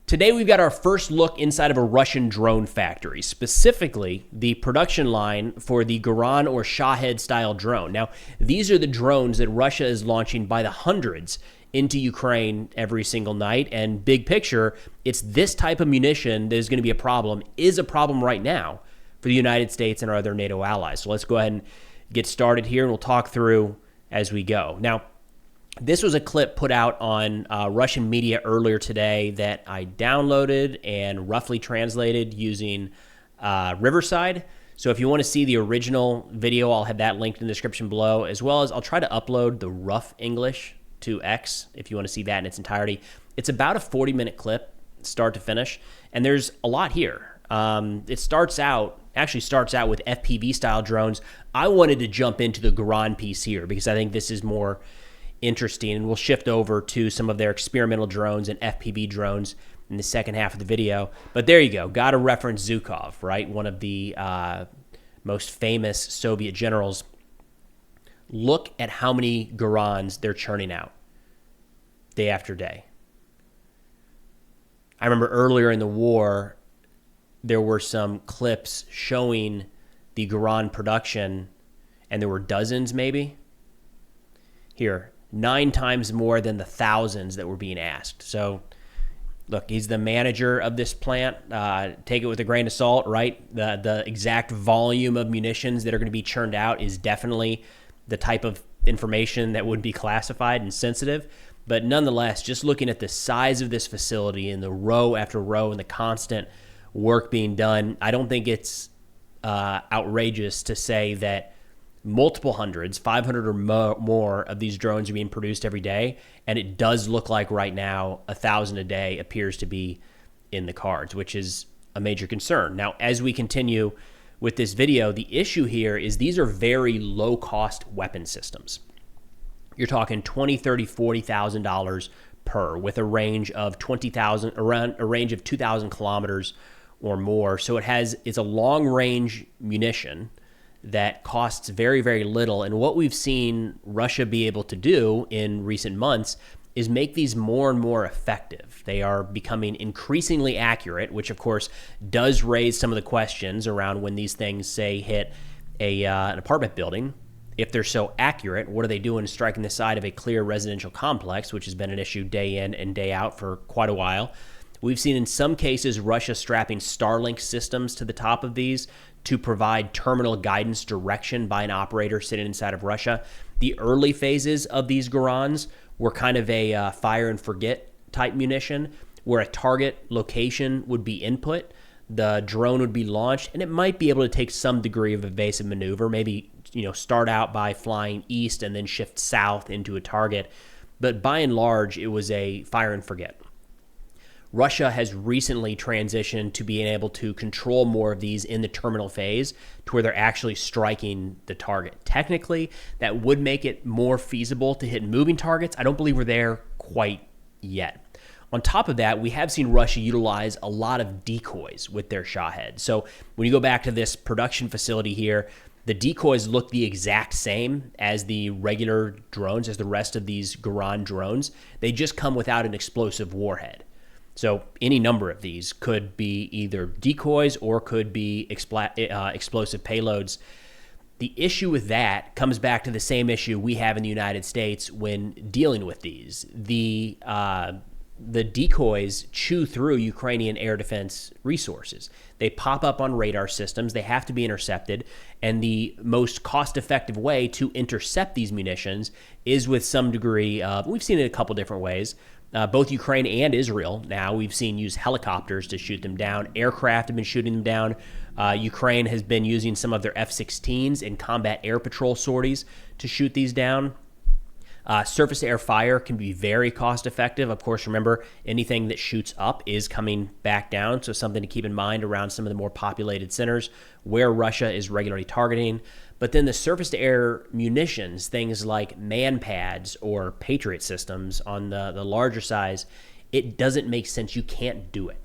Today, we've got our first look inside of a Russian drone factory, specifically the production line for the Geran or Shahed style drone. Now, these are the drones that Russia is launching by the hundreds into Ukraine every single night. And big picture, it's this type of munition that is going to be is a problem right now for the United States and our other NATO allies. So let's go ahead and get started here, and we'll talk through as we go. Now, this was a clip put out on Russian media earlier today that I downloaded and roughly translated using Riverside. So if you want to see the original video, I'll have that linked in the description below, as well as I'll try to upload the rough English to X if you want to see that in its entirety. It's about a 40-minute clip, start to finish, and there's a lot here. It starts out with FPV-style drones. I wanted to jump into the Geran piece here because I think this is more interesting, and we'll shift over to some of their experimental drones and FPV drones in the second half of the video. But there you go. Got to reference Zhukov, right? One of the most famous Soviet generals. Look at how many Gerans they're churning out day after day. I remember earlier in the war, there were some clips showing the Geran production, and there were dozens maybe. Here, 9 times more than the thousands that were being asked. So, look, he's the manager of this plant. Take it with a grain of salt, right? The exact volume of munitions that are going to be churned out is definitely the type of information that would be classified and sensitive. But nonetheless, just looking at the size of this facility and the row after row and the constant work being done, I don't think it's outrageous to say that multiple hundreds, 500 or more of these drones are being produced every day, and it does look like right now 1,000 a day appears to be in the cards, which is a major concern. Now, as we continue with this video, the issue here is these are very low-cost weapon systems. You're talking $20,000, $30,000, $40,000 per, with a range of 20,000, around a range of 2,000 kilometers or more. So it's a long-range munition that costs very, very little. And what we've seen Russia be able to do in recent months is make these more and more effective. They are becoming increasingly accurate, which of course does raise some of the questions around when these things, say, hit an apartment building. If they're so accurate, what are they doing striking the side of a clear residential complex, which has been an issue day in and day out for quite a while. We've seen in some cases Russia strapping Starlink systems to the top of these to provide terminal guidance direction by an operator sitting inside of Russia. The early phases of these Gerans were kind of a fire and forget type munition, where a target location would be input, the drone would be launched, and it might be able to take some degree of evasive maneuver, maybe start out by flying east and then shift south into a target. But by and large, it was a fire and forget. Russia has recently transitioned to being able to control more of these in the terminal phase to where they're actually striking the target. Technically, that would make it more feasible to hit moving targets. I don't believe we're there quite yet. On top of that, we have seen Russia utilize a lot of decoys with their Shahed. So when you go back to this production facility here, the decoys look the exact same as the regular drones, as the rest of these Geran drones. They just come without an explosive warhead. So any number of these could be either decoys or could be explosive payloads. The issue with that comes back to the same issue we have in the United States when dealing with these. The decoys chew through Ukrainian air defense resources. They pop up on radar systems. They have to be intercepted. And the most cost-effective way to intercept these munitions is with some degree of, we've seen it a couple different ways. Both Ukraine and Israel now we've seen use helicopters to shoot them down. Aircraft have been shooting them down. Ukraine has been using some of their F-16s and combat air patrol sorties to shoot these down. Surface-to-air fire can be very cost-effective. Of course, remember, anything that shoots up is coming back down, so something to keep in mind around some of the more populated centers where Russia is regularly targeting. But then the surface-to-air munitions, things like man-pads or Patriot systems on the larger size, it doesn't make sense. You can't do it.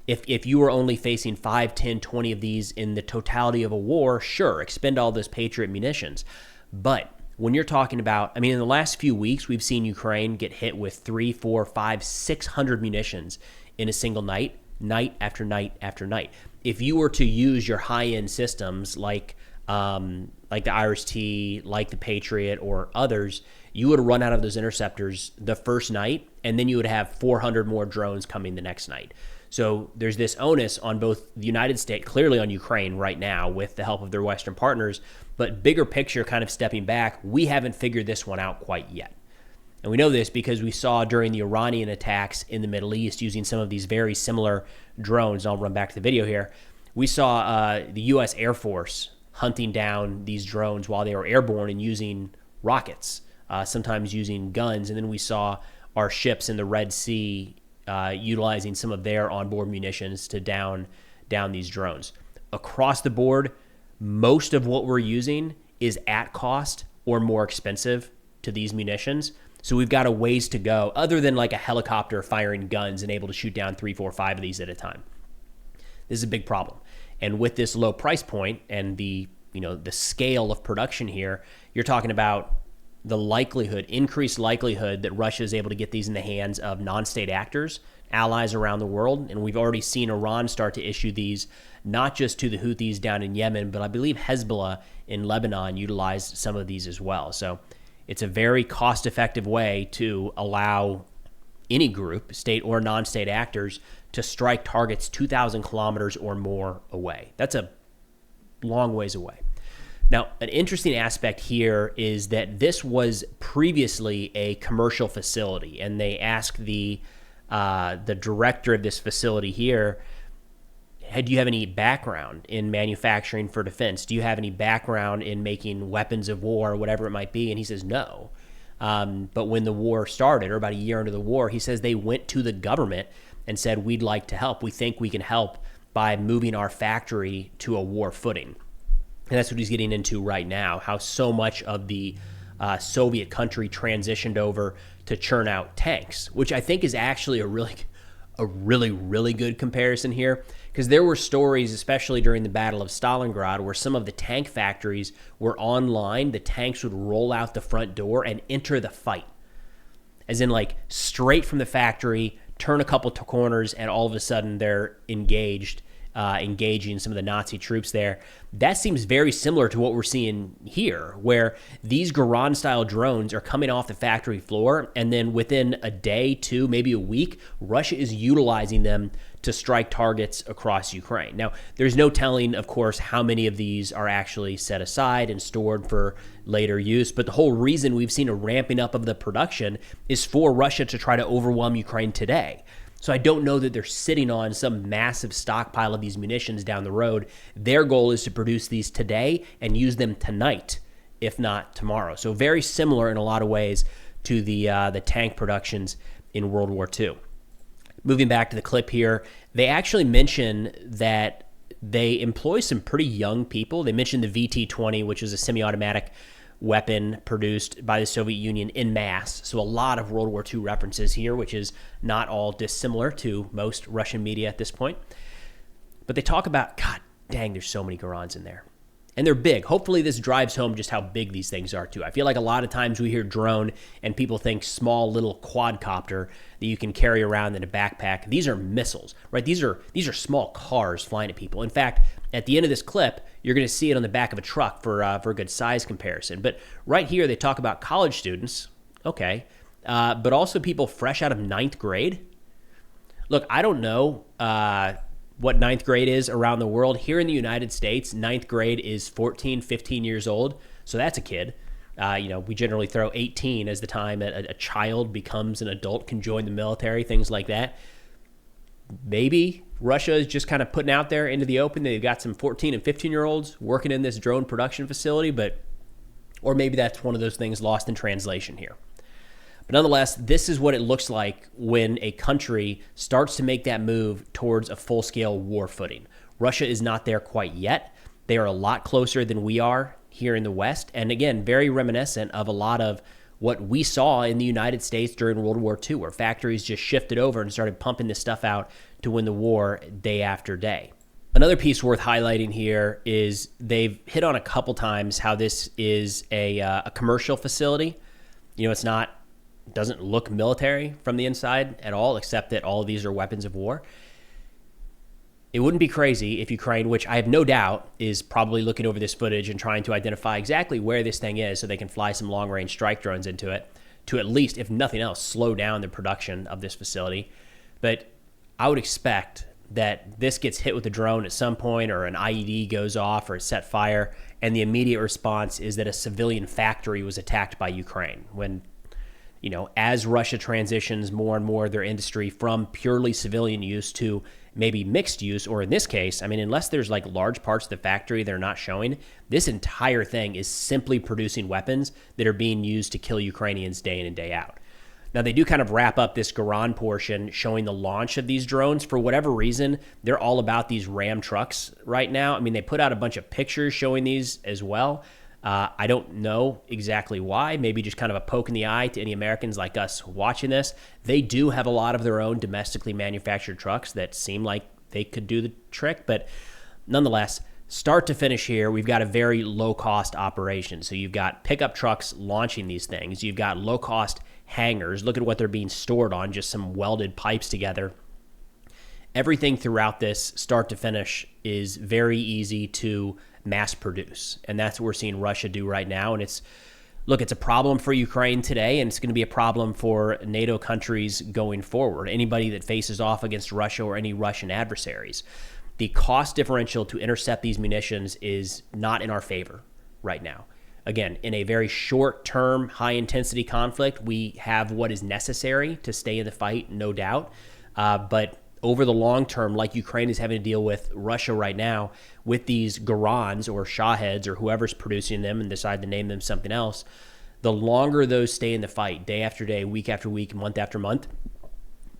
If you were only facing 5, 10, 20 of these in the totality of a war, sure, expend all those Patriot munitions. But when you're talking about, in the last few weeks, we've seen Ukraine get hit with 300, 400, 500, 600 munitions in a single night, night after night after night. If you were to use your high-end systems like the Iris-T, like the Patriot or others, you would run out of those interceptors the first night, and then you would have 400 more drones coming the next night. So there's this onus on both the United States, clearly on Ukraine right now with the help of their Western partners, but bigger picture, kind of stepping back, we haven't figured this one out quite yet. And we know this because we saw during the Iranian attacks in the Middle East using some of these very similar drones. I'll run back to the video here. We saw the U.S. Air Force hunting down these drones while they were airborne and using rockets, sometimes using guns. And then we saw our ships in the Red Sea utilizing some of their onboard munitions to down these drones. Across the board, most of what we're using is at cost or more expensive to these munitions. So we've got a ways to go, other than like a helicopter firing guns and able to shoot down 3, 4, 5 of these at a time. This is a big problem. And with this low price point and the scale of production here, you're talking about the increased likelihood that Russia is able to get these in the hands of non-state actors, allies around the world. And we've already seen Iran start to issue these, not just to the Houthis down in Yemen, but I believe Hezbollah in Lebanon utilized some of these as well. So it's a very cost-effective way to allow any group, state or non-state actors, to strike targets 2,000 kilometers or more away. That's a long ways away. Now, an interesting aspect here is that this was previously a commercial facility, and they asked the director of this facility here, do you have any background in manufacturing for defense? Do you have any background in making weapons of war or whatever it might be? And he says no. But when the war started, or about a year into the war, he says they went to the government and said, we'd like to help. We think we can help by moving our factory to a war footing. And that's what he's getting into right now, how so much of the Soviet country transitioned over to churn out tanks, which I think is actually a really good comparison here, because there were stories, especially during the Battle of Stalingrad, where some of the tank factories were online. The tanks would roll out the front door and enter the fight, as in like straight from the factory, turn a couple corners, and all of a sudden they're engaging some of the Nazi troops there. That seems very similar to what we're seeing here, where these Geran-style drones are coming off the factory floor, and then within a day, 2, maybe a week, Russia is utilizing them to strike targets across Ukraine. Now, there's no telling, of course, how many of these are actually set aside and stored for later use, but the whole reason we've seen a ramping up of the production is for Russia to try to overwhelm Ukraine today. So I don't know that they're sitting on some massive stockpile of these munitions down the road. Their goal is to produce these today and use them tonight, if not tomorrow. So very similar in a lot of ways to the tank productions in World War II. Moving back to the clip here, they actually mention that they employ some pretty young people. They mentioned the VT-20, which is a semi-automatic weapon produced by the Soviet Union in mass. So a lot of World War II references here, which is not all dissimilar to most Russian media at this point. But they talk about, God dang, there's so many Gerans in there. And they're big. Hopefully this drives home just how big these things are too. I feel like a lot of times we hear drone and people think small little quadcopter that you can carry around in a backpack. These are missiles, right? These are small cars flying at people. In fact, at the end of this clip, you're going to see it on the back of a truck for a good size comparison. But right here, they talk about college students, okay, but also people fresh out of 9th grade. Look, I don't know what 9th grade is around the world. Here in the United States, 9th grade is 14, 15 years old. So that's a kid. We generally throw 18 as the time that a child becomes an adult, can join the military, things like that. Maybe Russia is just kind of putting out there into the open. They've got some 14 and 15-year-olds working in this drone production facility, or maybe that's one of those things lost in translation here. But nonetheless, this is what it looks like when a country starts to make that move towards a full-scale war footing. Russia is not there quite yet. They are a lot closer than we are here in the West. And again, very reminiscent of a lot of what we saw in the United States during World War II, where factories just shifted over and started pumping this stuff out to win the war day after day. Another piece worth highlighting here is they've hit on a couple times how this is a commercial facility. It's not doesn't look military from the inside at all, except that all of these are weapons of war. It wouldn't be crazy if Ukraine, which I have no doubt is probably looking over this footage and trying to identify exactly where this thing is so they can fly some long-range strike drones into it to at least, if nothing else, slow down the production of this facility. But I would expect that this gets hit with a drone at some point, or an IED goes off or set fire, and the immediate response is that a civilian factory was attacked by Ukraine. When, as Russia transitions more and more of their industry from purely civilian use to maybe mixed use, or in this case, unless there's like large parts of the factory they're not showing, this entire thing is simply producing weapons that are being used to kill Ukrainians day in and day out. Now, they do kind of wrap up this Geran portion showing the launch of these drones. For whatever reason, they're all about these Ram trucks right now. They put out a bunch of pictures showing these as well. I don't know exactly why. Maybe just kind of a poke in the eye to any Americans like us watching this. They do have a lot of their own domestically manufactured trucks that seem like they could do the trick. But nonetheless, start to finish here, we've got a very low-cost operation. So you've got pickup trucks launching these things. You've got low-cost hangars. Look at what they're being stored on, just some welded pipes together. Everything throughout this, start to finish, is very easy to mass produce. And that's what we're seeing Russia do right now. And it's a problem for Ukraine today, and it's going to be a problem for NATO countries going forward. Anybody that faces off against Russia or any Russian adversaries. The cost differential to intercept these munitions is not in our favor right now. Again, in a very short-term, high-intensity conflict, we have what is necessary to stay in the fight, no doubt. But over the long term, like Ukraine is having to deal with Russia right now, with these Gerans or Shaheds or whoever's producing them and decide to name them something else, the longer those stay in the fight, day after day, week after week, month after month,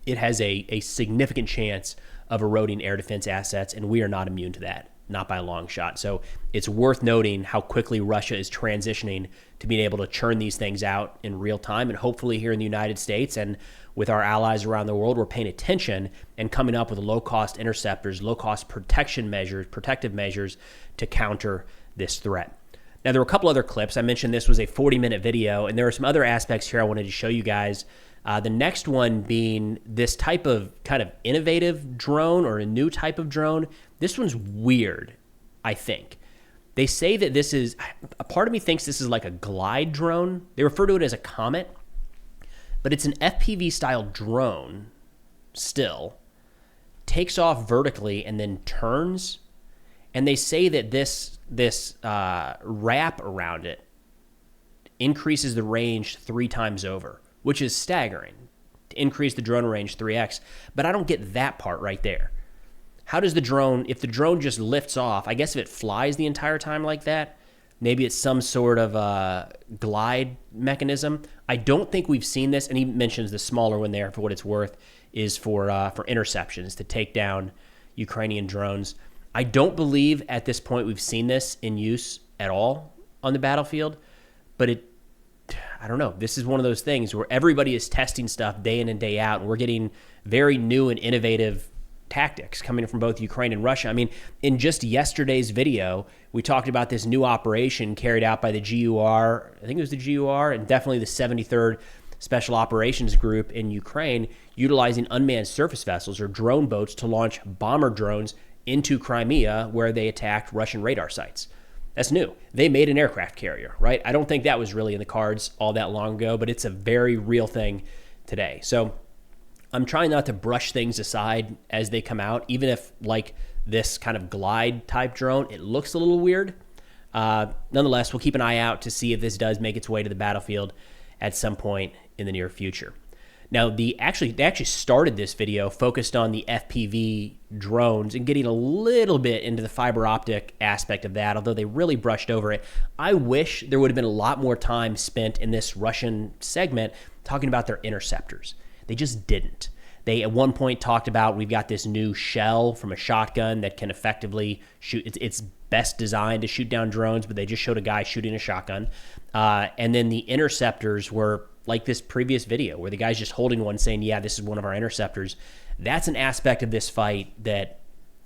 it has a significant chance of eroding air defense assets, and we are not immune to that, not by a long shot. So it's worth noting how quickly Russia is transitioning to being able to churn these things out in real time, and hopefully here in the United States and with our allies around the world, we're paying attention and coming up with low-cost interceptors, low-cost protective measures to counter this threat. Now, there were a couple other clips. I mentioned this was a 40-minute video, and there are some other aspects here I wanted to show you guys. The next one being this type of kind of innovative drone, or a new type of drone. This one's weird, I think. They say that this is, a part of me thinks this is like a glide drone. They refer to it as a Comet, but it's an FPV-style drone still, takes off vertically and then turns. And they say that this wrap around it increases the range 3 times over, which is staggering, to increase the drone range 3x. But I don't get that part right there. How does the drone, if the drone just lifts off, I guess if it flies the entire time like that, maybe it's some sort of a glide mechanism. I don't think we've seen this, and he mentions the smaller one there, for what it's worth, is for interceptions, to take down Ukrainian drones. I don't believe at this point we've seen this in use at all on the battlefield, but I don't know. This is one of those things where everybody is testing stuff day in and day out, and we're getting very new and innovative tactics coming from both Ukraine and Russia. In just yesterday's video, we talked about this new operation carried out by the GUR, I think it was the GUR, and definitely the 73rd Special Operations Group in Ukraine, utilizing unmanned surface vessels or drone boats to launch bomber drones into Crimea, where they attacked Russian radar sites. That's new. They made an aircraft carrier, right? I don't think that was really in the cards all that long ago, but it's a very real thing today. So I'm trying not to brush things aside as they come out, even if, like this kind of glide type drone, it looks a little weird. Nonetheless, we'll keep an eye out to see if this does make its way to the battlefield at some point in the near future. Now, they actually started this video focused on the FPV drones and getting a little bit into the fiber optic aspect of that, although they really brushed over it. I wish there would have been a lot more time spent in this Russian segment talking about their interceptors. They just didn't. They at one point talked about, we've got this new shell from a shotgun that can effectively shoot. It's best designed to shoot down drones, but they just showed a guy shooting a shotgun. And then the interceptors were like this previous video where the guy's just holding one saying, yeah, this is one of our interceptors. That's an aspect of this fight that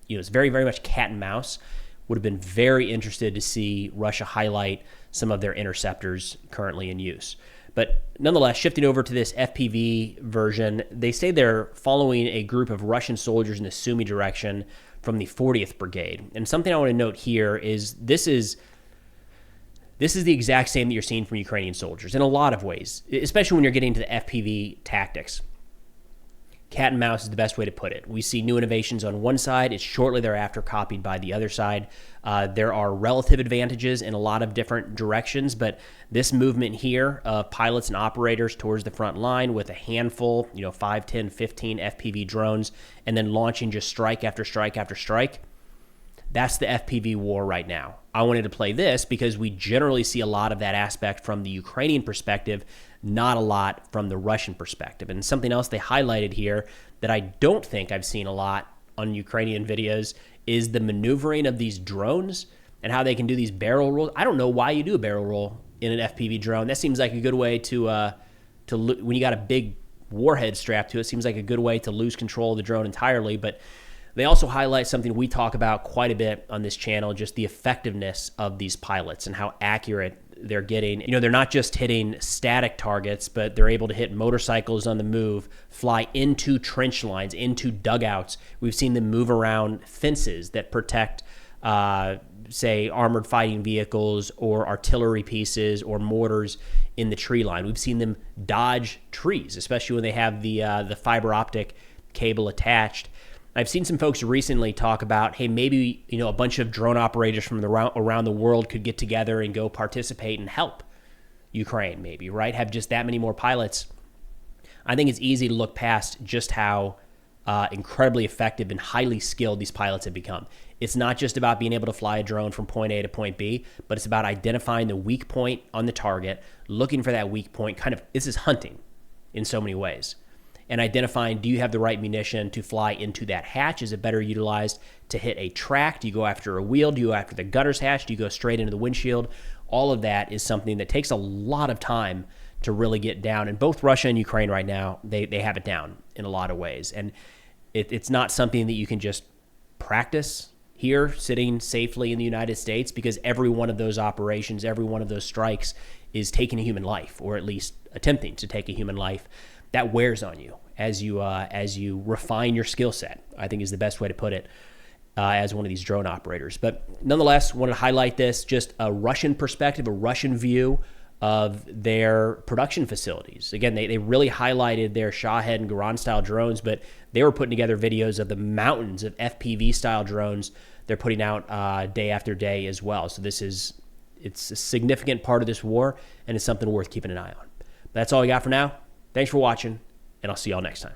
is very, very much cat and mouse. Would have been very interested to see Russia highlight some of their interceptors currently in use. But nonetheless, shifting over to this FPV version, they say they're following a group of Russian soldiers in the Sumy direction from the 40th Brigade. And something I want to note here is this is the exact same that you're seeing from Ukrainian soldiers in a lot of ways, especially when you're getting to the FPV tactics. Cat and mouse is the best way to put it. We see new innovations on one side. It's shortly thereafter copied by the other side. There are relative advantages in a lot of different directions, but this movement here of pilots and operators towards the front line with a handful, 5, 10, 15 FPV drones, and then launching just strike after strike after strike, that's the FPV war right now. I wanted to play this because we generally see a lot of that aspect from the Ukrainian perspective, not a lot from the Russian perspective. And something else they highlighted here that I don't think I've seen a lot on Ukrainian videos is the maneuvering of these drones and how they can do these barrel rolls. I don't know why you do a barrel roll in an FPV drone. That seems like a good way to when you got a big warhead strapped to it, seems like a good way to lose control of the drone entirely. But they also highlight something we talk about quite a bit on this channel, just the effectiveness of these pilots and how accurate they're getting. They're not just hitting static targets, but they're able to hit motorcycles on the move, fly into trench lines, into dugouts. We've seen them move around fences that protect, say, armored fighting vehicles or artillery pieces or mortars in the tree line. We've seen them dodge trees, especially when they have the fiber optic cable attached. I've seen some folks recently talk about, hey, maybe a bunch of drone operators from around the world could get together and go participate and help Ukraine, maybe, right? Have just that many more pilots. I think it's easy to look past just how incredibly effective and highly skilled these pilots have become. It's not just about being able to fly a drone from point A to point B, but it's about identifying the weak point on the target, looking for that weak point. This is hunting in so many ways. And identifying, do you have the right munition to fly into that hatch? Is it better utilized to hit a track? Do you go after a wheel? Do you go after the gunner's hatch? Do you go straight into the windshield? All of that is something that takes a lot of time to really get down. And both Russia and Ukraine right now, they have it down in a lot of ways. And it's not something that you can just practice here, sitting safely in the United States, because every one of those operations, every one of those strikes is taking a human life, or at least attempting to take a human life. That wears on you as you refine your skill set, I think is the best way to put it, as one of these drone operators. But nonetheless, wanted to highlight this, just a Russian perspective, a Russian view of their production facilities. Again, they really highlighted their Shahed and Geran style drones, but they were putting together videos of the mountains of FPV style drones they're putting out day after day as well. So it's a significant part of this war, and it's something worth keeping an eye on. That's all I got for now. Thanks for watching, and I'll see y'all next time.